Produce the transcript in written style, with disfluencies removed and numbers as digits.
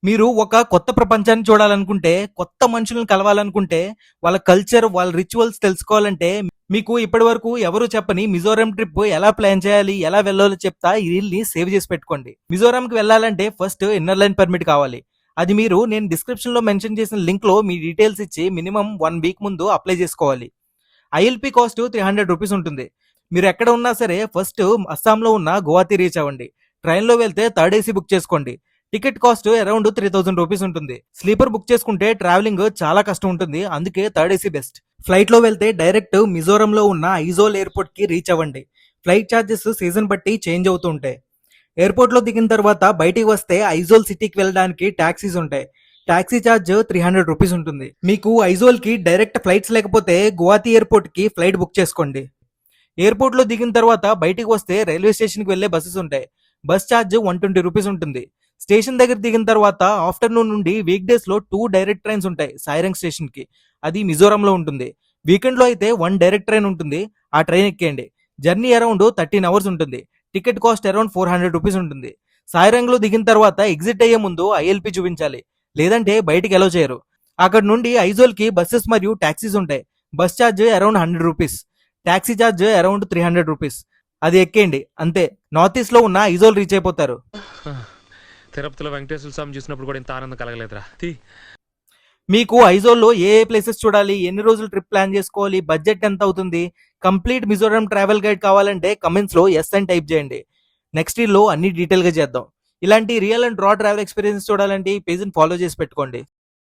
మీరు ఒక కొత్త ప్రపంచాన్ని చూడాలనుకుంటే, కొత్త మనుషులను కలవాలనుకుంటే, వాళ్ళ కల్చర్, వాళ్ళ రిచువల్స్ తెలుసుకోవాలంటే, మీకు ఇప్పటివరకు ఎవరు చెప్పని మిజోరాం ట్రిప్ ఎలా ప్లాన్ చేయాలి, ఎలా వెళ్ళాలో చెప్తా ఈ రీల్‌ని సేవ్ చేసి పెట్టుకోండి. మిజోరాంకి వెళ్ళాలంటే ఫస్ట్ ఇన్నర్ లైన్ పర్మిట్ కావాలి. అది మీరు నేను డిస్క్రిప్షన్‌లో మెన్షన్ చేసిన లింక్‌లో మీ డీటెయిల్స్ ఇచ్చి మినిమమ్ 1 వీక్ ముందు అప్లై చేసుకోవాలి. ఐఎల్‌పీ కాస్ట్ రూ. 300 ఉంటుంది. మీరు ఎక్కడ ఉన్నా సరే ఫస్ట్ అస్సాంలో ఉన్న గువాహతి రీచ్ అవ్వండి. ట్రైన్‌లో వెళ్తే థర్డ్ ఏసీ బుక్ చేసుకోండి. టికెట్ కాస్ట్ అరౌండ్ రూ. 3000 ఉంటుంది. స్లీపర్ బుక్ చేసుకుంటే ట్రావెలింగ్ చాలా కష్టం ఉంటుంది. అందుకే థర్డ్ ఏసీ బెస్ట్. ఫ్లైట్ లో వెళ్తే డైరెక్ట్ మిజోరంలో ఉన్న ఐజోల్ ఎయిర్పోర్ట్ కి రీచ్ అవ్వండి. ఫ్లైట్ ఛార్జెస్ సీజన్ బట్టి చేంజ్ అవుతూ ఉంటాయి. ఎయిర్పోర్ట్ లో దిగిన తర్వాత బయటికి వస్తే ఐజోల్ సిటీకి వెళ్ళడానికి టాక్సీస్ ఉంటాయి. టాక్సీ ఛార్జ్ రూ. 300 ఉంటుంది. మీకు ఐజోల్ కి డైరెక్ట్ ఫ్లైట్స్ లేకపోతే గువాహతి ఎయిర్పోర్ట్ కి ఫ్లైట్ బుక్ చేసుకోండి. ఎయిర్పోర్ట్ లో దిగిన తర్వాత బయటికి వస్తే రైల్వే స్టేషన్ కి వెళ్లే బస్సెస్ ఉంటాయి. బస్ ఛార్జ్ రూ. 120 ఉంటుంది. స్టేషన్ దగ్గర దిగిన తర్వాత ఆఫ్టర్నూన్ నుండి వీక్ డేస్ లో 2 డైరెక్ట్ ట్రైన్స్ ఉంటాయి సాయిరంగ్ స్టేషన్ కి. అది మిజోరంలో ఉంటుంది. వీకెండ్ లో అయితే 1 డైరెక్ట్ ట్రైన్ ఉంటుంది. ఆ ట్రైన్ ఎక్కేయండి. జర్నీ అరౌండ్ 13 అవర్స్ ఉంటుంది. టికెట్ కాస్ట్ అరౌండ్ రూ. 400 ఉంటుంది. సాయిరంగ్ లో దిగిన తర్వాత ఎగ్జిట్ అయ్యే ముందు ఐఎల్పి చూపించాలి. లేదంటే బయటికి ఎలో చేయరు. అక్కడ నుండి ఐజోల్ కి బస్సెస్ మరియు టాక్సీస్ ఉంటాయి. బస్ ఛార్జ్ అరౌండ్ రూ. 100. టాక్సీ ఛార్జ్ అరౌండ్ రూ. 300. అది ఎక్కేయండి అంతే. నార్త్ ఈస్ట్ లో ఉన్న ఐజోల్ రీచ్ అయిపోతారు. తిరుపతిలో వెంకటేశ్వర స్వామి చూసినప్పుడు కూడా ఇంత ఆనందం కలగలేదురా. మీకు ఐజోల్లో ఏ ఏ ప్లేసెస్ చూడాలి, ఎన్ని రోజులు ట్రిప్ ప్లాన్ చేసుకోవాలి, బడ్జెట్ ఎంత అవుతుంది, కంప్లీట్ మిజోరాం ట్రావెల్ గైడ్ కావాలంటే కమెంట్స్ లో ఎస్ అని టైప్ చేయండి. నెక్స్ట్ లో అన్ని డీటెయిల్ గా చేద్దాం. ఇలాంటి రియల్ అండ్ రా ట్రావెల్ ఎక్స్పీరియన్స్ చూడాలంటే ఈ పేజ్ ని ఫాలో చేసి పెట్టుకోండి.